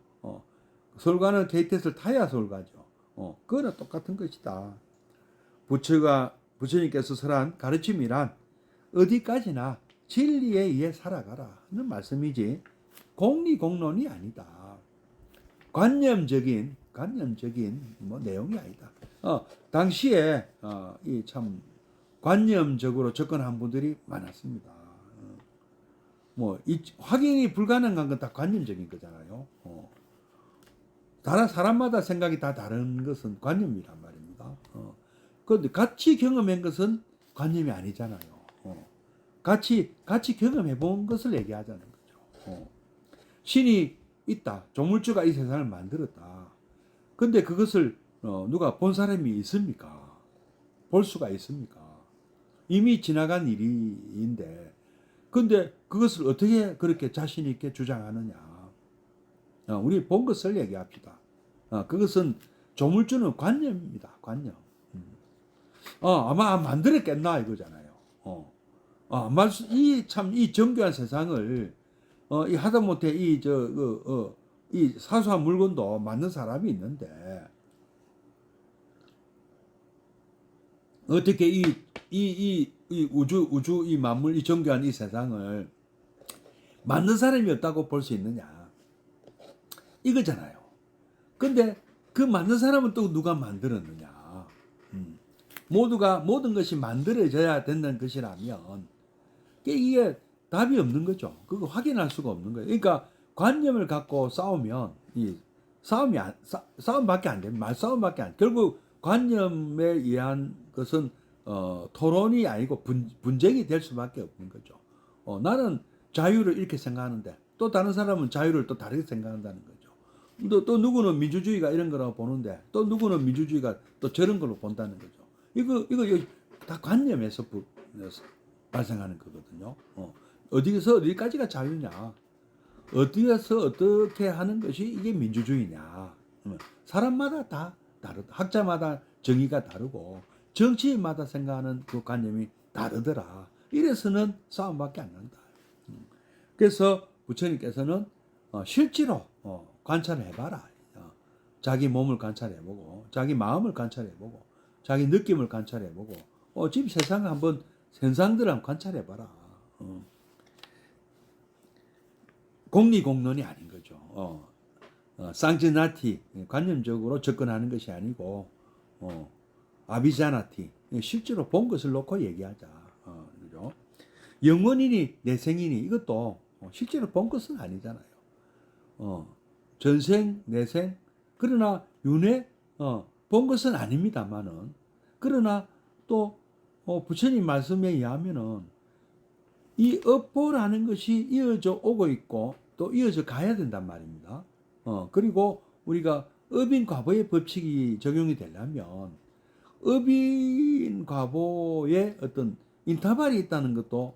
Speaker 1: 서울 가는 KTX를 타야 서울 가죠. 그거는 똑같은 것이다. 부처님께서 설한 가르침이란 어디까지나 진리에 의해 살아가라는 말씀이지 공리공론이 아니다. 관념적인 뭐 내용이 아니다. 당시에 이 참 관념적으로 접근한 분들이 많았습니다. 이 확인이 불가능한 건 다 관념적인 거잖아요. 사람마다 생각이 다 다른 것은 관념이란 말입니다. 그런데 같이 경험한 것은 관념이 아니잖아요. 같이 경험해 본 것을 얘기하자는 거죠. 신이 있다. 조물주가 이 세상을 만들었다. 근데 그것을 누가 본 사람이 있습니까? 볼 수가 있습니까? 이미 지나간 일인데 근데 그것을 어떻게 그렇게 자신 있게 주장하느냐? 우리 본 것을 얘기합시다. 그것은 조물주는 관념입니다. 관념. 아마 만들었겠나 이거잖아요. 이 정교한 세상을 이 하다못해 이 사소한 물건도 만든 사람이 있는데 어떻게 이 우주 이 만물 이 정교한 이 세상을 만든 사람이 없다고 볼 수 있느냐 이거잖아요. 근데 그 만든 사람은 또 누가 만들었느냐? 모든 것이 만들어져야 된다는 것이라면 이게 답이 없는 거죠. 그거 확인할 수가 없는 거예요. 그러니까 관념을 갖고 싸우면 이 싸움밖에 안 됩니다. 말싸움밖에 안. 결국 관념에 의한 것은 토론이 아니고 분쟁이 될 수밖에 없는 거죠. 나는 자유를 이렇게 생각하는데 또 다른 사람은 자유를 또 다르게 생각한다는 거죠. 또 누구는 민주주의가 이런 거라고 보는데 또 누구는 민주주의가 또 저런 걸로 본다는 거죠. 이거 다 관념에서 발생하는 거거든요. 어디서 어디까지가 자유냐, 어디에서 어떻게 하는 것이 이게 민주주의냐. 사람마다 다 다르다. 학자마다 정의가 다르고 정치인마다 생각하는 그 관념이 다르더라. 이래서는 싸움밖에 안 난다. 그래서 부처님께서는 실제로 관찰을 해봐라. 자기 몸을 관찰해보고 자기 마음을 관찰해보고 자기 느낌을 관찰해보고 지금 세상을 한번 현상들을 한번 관찰해봐라. 공리공론이 아닌 거죠. 쌍지나티 관념적으로 접근하는 것이 아니고 아비자나티 실제로 본 것을 놓고 얘기하자. 그죠? 영원이니 내생이니 이것도 실제로 본 것은 아니잖아요. 전생 내생 그러나 윤회 본 것은 아닙니다만은 그러나 또 부처님 말씀에 의하면은 이 업보라는 것이 이어져 오고 있고 또 이어져 가야 된단 말입니다. 그리고 우리가 업인 과보의 법칙이 적용이 되려면 업인 과보의 어떤 인터벌이 있다는 것도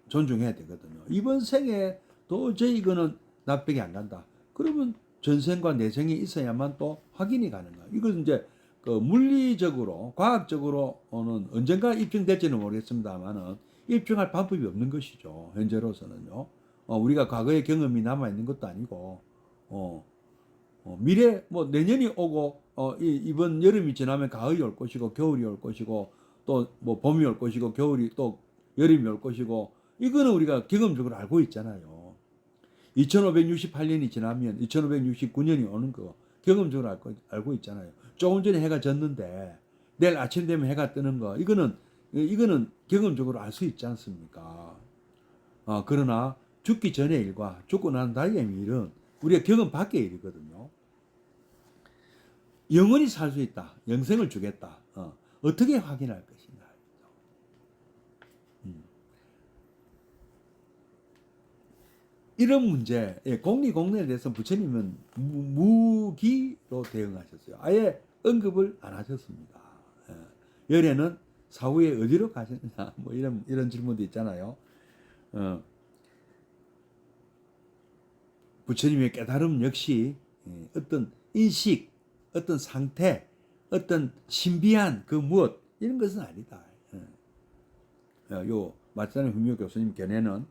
Speaker 1: 존중해야 되거든요. 이번 생에 도저히 이거는 납득이 안 간다. 그러면 전생과 내생이 있어야만 또 확인이 가능해요. 이건 이제 그 물리적으로 과학적으로는 언젠가 입증될지는 모르겠습니다만은 입증할 방법이 없는 것이죠. 현재로서는요. 우리가 과거의 경험이 남아 있는 것도 아니고 미래 뭐 내년이 오고 이번 여름이 지나면 가을이 올 것이고 겨울이 올 것이고 또 뭐 봄이 올 것이고 겨울이 또 여름이 올 것이고 이거는 우리가 경험적으로 알고 있잖아요. 2568년이 지나면 2569년이 오는 거 경험적으로 알고 있잖아요. 조금 전에 해가 졌는데 내일 아침 되면 해가 뜨는 거 이거는 경험적으로 알 수 있지 않습니까? 그러나 죽기 전의 일과 죽고 난 다음의 일은 우리가 경험 밖의 일이거든요. 영원히 살 수 있다. 영생을 주겠다. 어떻게 확인할 것인가. 이런 문제, 공리공론에 대해서 부처님은 무기로 대응하셨어요. 아예 언급을 안 하셨습니다. 열애는 사후에 어디로 가셨냐, 뭐 이런 질문도 있잖아요. 부처님의 깨달음 역시 어떤 인식, 어떤 상태, 어떤 신비한 그 무엇 이런 것은 아니다. 요 마짜는 훈묘 교수님 견해는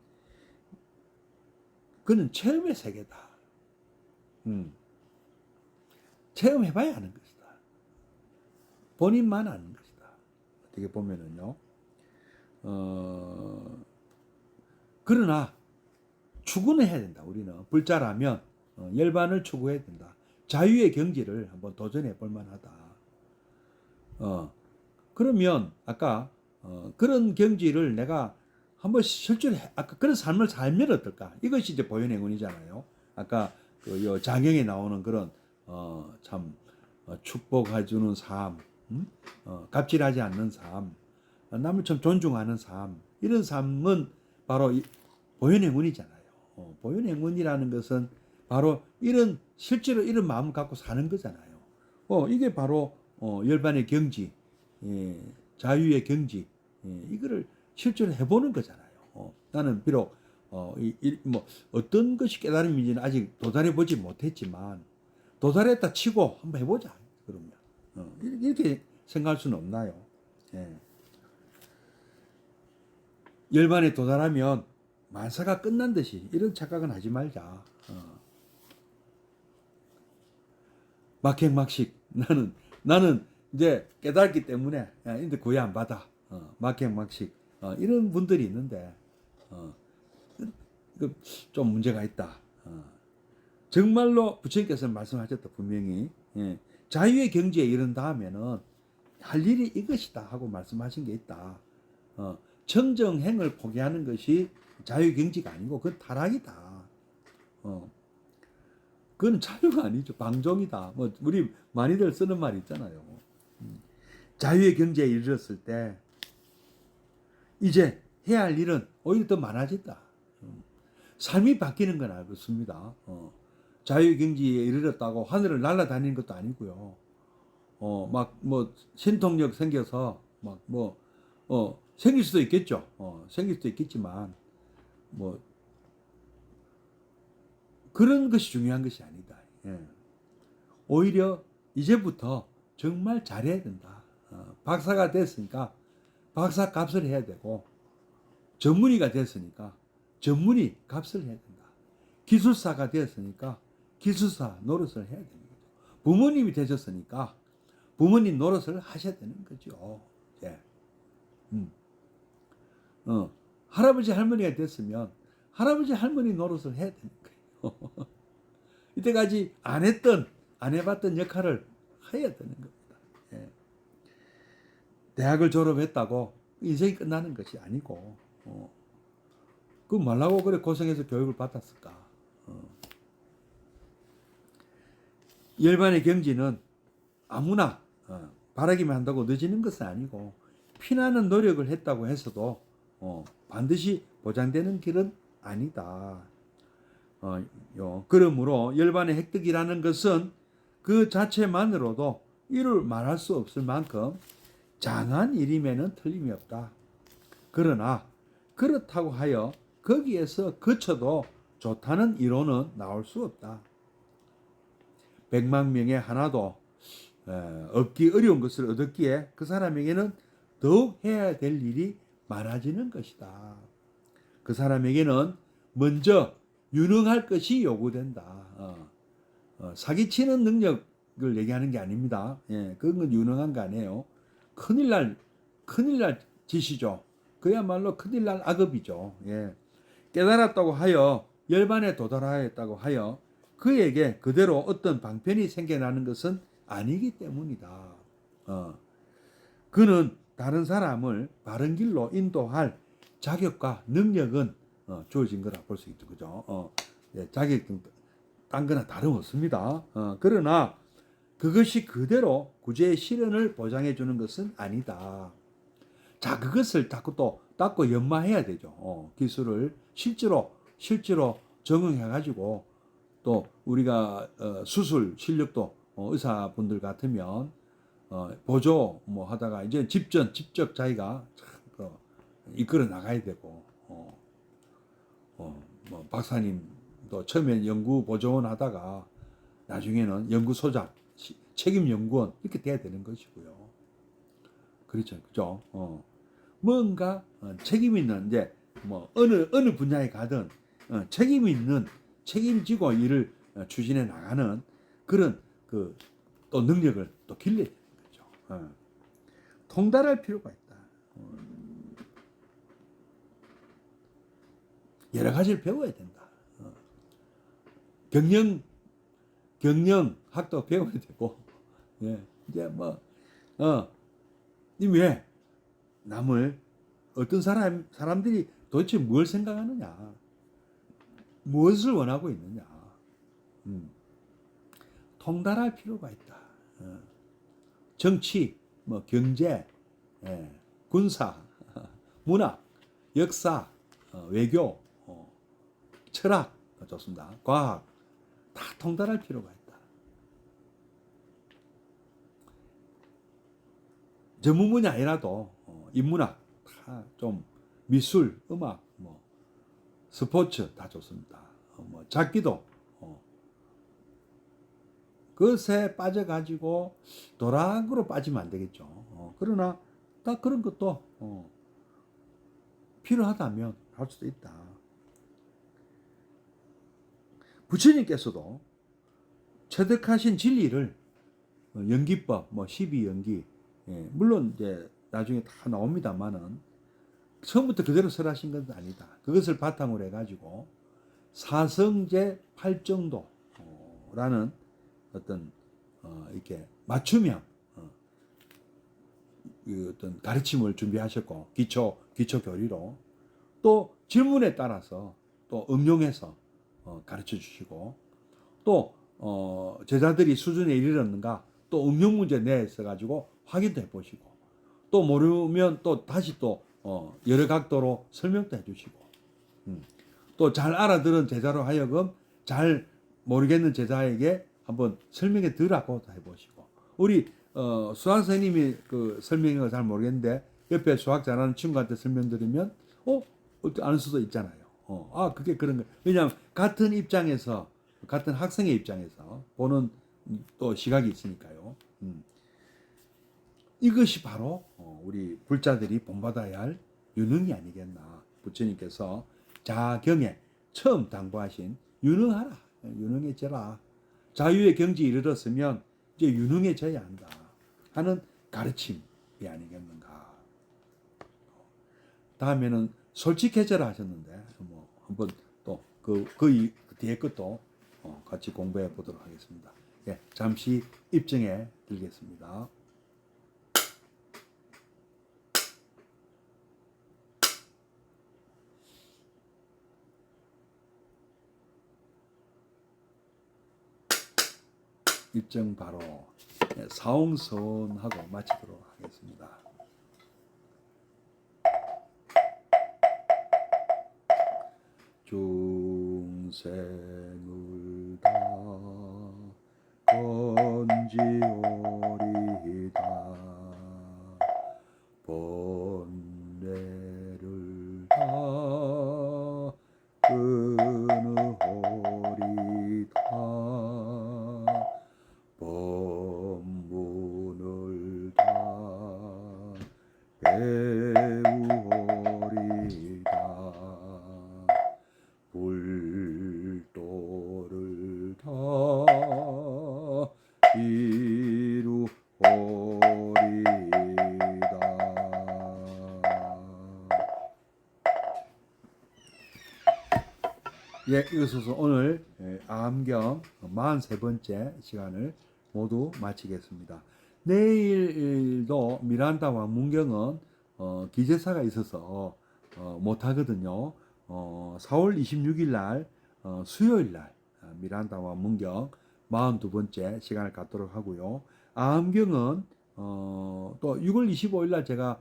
Speaker 1: 그는 체험의 세계다. 체험해봐야 하는 것이다. 본인만 아는 것이다. 어떻게 보면은요. 그러나 추구는 해야 된다. 우리는 불자라면 열반을 추구해야 된다. 자유의 경지를 한번 도전해 볼 만하다. 그러면 아까 그런 경지를 내가 한번 실제로 아까 그런 삶을 살면 어떨까? 이것이 이제 보현행운이잖아요. 아까 그 장경에 나오는 그런 참 축복해 주는 삶, 갑질하지 않는 삶, 남을 참 존중하는 삶, 이런 삶은 바로 보현행운이잖아요. 보현행운이라는 것은 바로 이런 실제로 이런 마음을 갖고 사는 거잖아요. 이게 바로 열반의 경지, 자유의 경지, 이거를 실제로 해보는 거잖아요. 나는 비록 뭐 어떤 것이 깨달음인지는 아직 도달해 보지 못했지만 도달했다 치고 한번 해보자. 그러면 이렇게 생각할 수는 없나요? 열반에 도달하면 만사가 끝난 듯이 이런 착각은 하지 말자. 막행막식 나는 이제 깨달았기 때문에 인데 구애 안 받아. 막행막식 이런 분들이 있는데 좀 문제가 있다. 정말로 부처님께서 말씀하셨다 분명히 자유의 경지에 이른 다음에는 할 일이 이것이다 하고 말씀하신 게 있다. 정정행을 포기하는 것이 자유의 경지가 아니고 그건 타락이다. 그건 자유가 아니죠. 방종이다. 뭐 우리 많이들 쓰는 말 있잖아요. 자유의 경지에 이르렀을 때 이제 해야 할 일은 오히려 더 많아진다. 삶이 바뀌는 건 알겠습니다. 자유경지에 이르렀다고 하늘을 날아다니는 것도 아니고요. 막 뭐 신통력 생겨서 막 뭐 생길 수도 있겠죠. 생길 수도 있겠지만 뭐 그런 것이 중요한 것이 아니다. 예. 오히려 이제부터 정말 잘해야 된다. 박사가 됐으니까 박사 값을 해야 되고, 전문의가 됐으니까 전문의 값을 해야 된다. 기술사가 되었으니까 기술사 노릇을 해야 되는 거죠. 부모님이 되셨으니까 부모님 노릇을 하셔야 되는 거죠. 예. 할아버지 할머니가 됐으면 할아버지 할머니 노릇을 해야 되는 거예요. 이때까지 안 해봤던 역할을 해야 되는 겁니다. 예. 대학을 졸업했다고 인생이 끝나는 것이 아니고, 그 말라고 그래 고생해서 교육을 받았을까? 열반의 경지는 아무나 바라기만 한다고 늦어지는 것은 아니고, 피나는 노력을 했다고 해서도 반드시 보장되는 길은 아니다. 그러므로 열반의 획득이라는 것은 그 자체만으로도 이를 말할 수 없을 만큼 장한 일임에는 틀림이 없다. 그러나 그렇다고 하여 거기에서 그쳐도 좋다는 이론은 나올 수 없다. 100만 명의 하나도 얻기 어려운 것을 얻었기에 그 사람에게는 더욱 해야 될 일이 많아지는 것이다. 그 사람에게는 먼저 유능할 것이 요구된다. 사기치는 능력을 얘기하는 게 아닙니다. 예, 그건 유능한 거 아니에요. 큰일 날 짓이죠. 그야말로 큰일 날 악업이죠. 예. 깨달았다고 하여 열반에 도달하였다고 하여 그에게 그대로 어떤 방편이 생겨나는 것은 아니기 때문이다. 그는 다른 사람을 바른 길로 인도할 자격과 능력은 주어진 거라 볼 수 있죠. 그죠? 예, 자격증 딴 거나 다름없습니다. 그러나 그것이 그대로 구제의 실현을 보장해 주는 것은 아니다. 자, 그것을 자꾸 또 닦고 연마해야 되죠. 기술을 실제로 적응해 가지고, 또 우리가 수술 실력도 의사분들 같으면 보조 뭐 하다가 이제 직접 자기가 이끌어 나가야 되고, 뭐 박사님도 처음엔 연구 보조원 하다가 나중에는 연구소장, 책임 연구원 이렇게 돼야 되는 것이고요. 그렇죠, 그죠? 뭔가 책임 있는, 이제 뭐 어느 분야에 가든 책임 있는, 책임지고 일을 추진해 나가는 그런 그 또 능력을 또 길러야 되는 거죠. 통달할 필요가 있다. 여러 가지를 배워야 된다. 경영학도 배워야 되고, 예, 이제 뭐, 왜 남을 어떤 사람들이 도대체 뭘 생각하느냐, 무엇을 원하고 있느냐, 통달할 필요가 있다. 정치, 뭐 경제, 군사, 문학, 역사, 외교, 철학, 좋습니다. 과학 다 통달할 필요가 있다. 전문 분야 아니라도 인문학 다 좀, 미술, 음악, 뭐 스포츠 다 좋습니다. 뭐 작기도 그것에 빠져가지고 도락으로 빠지면 안 되겠죠. 그러나 딱 그런 것도 필요하다면 할 수도 있다. 부처님께서도 체득하신 진리를 연기법, 뭐 12연기, 물론 이제 나중에 다 나옵니다만은 처음부터 그대로 설하신 건 아니다. 그것을 바탕으로 해가지고 사성제 8정도라는 어떤 이렇게 맞춤형 어떤 가르침을 준비하셨고, 기초 교리로 또 질문에 따라서 또 응용해서 가르쳐 주시고, 또 제자들이 수준에 이르렀는가 또 응용 문제 내서 가지고 확인도 해보시고, 또 모르면 또 다시 또 여러 각도로 설명도 해주시고, 또 잘 알아들은 제자로 하여금 잘 모르겠는 제자에게 한번 설명해 드라고 해보시고, 우리 수학 선생님이 그 설명한 거 잘 모르겠는데 옆에 수학 잘하는 친구한테 설명드리면 아는 수도 있잖아요. 그게 그런 거. 왜냐하면 같은 입장에서, 같은 학생의 입장에서 보는 또 시각이 있으니까요. 이것이 바로 우리 불자들이 본받아야 할 유능이 아니겠나. 부처님께서 자경에 처음 당부하신 유능하라, 유능해져라. 자유의 경지에 이르렀으면 이제 유능해져야 한다 하는 가르침이 아니겠는가. 다음에는 솔직해져라 하셨는데 뭐 한번 또 그 뒤에 것도 같이 공부해 보도록 하겠습니다. 예, 잠시 입증해 드리겠습니다. 입증 바로 사홍선하고 마치도록 하겠습니다. 중생을 다 건지오리다 번뇌를 다 끊으오리다 법문을 다 배우오리다 불도를 다 이루오리다. 예, 이것으로 오늘 암경 43번째 시간을 모두 마치겠습니다. 내일도 미란다 왕문경은 기재사가 있어서 못하거든요. 4월 26일 날 수요일 날 미란다 왕문경 42번째 시간을 갖도록 하고요. 암경은 또 6월 25일 날 제가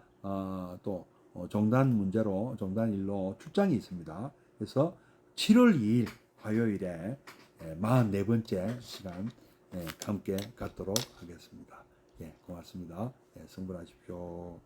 Speaker 1: 또 종단 문제로 종단 일로 출장이 있습니다. 그래서 7월 2일 화요일에 44번째 시간 함께 갖도록 하겠습니다. 예, 고맙습니다. 예, 성불하십시오.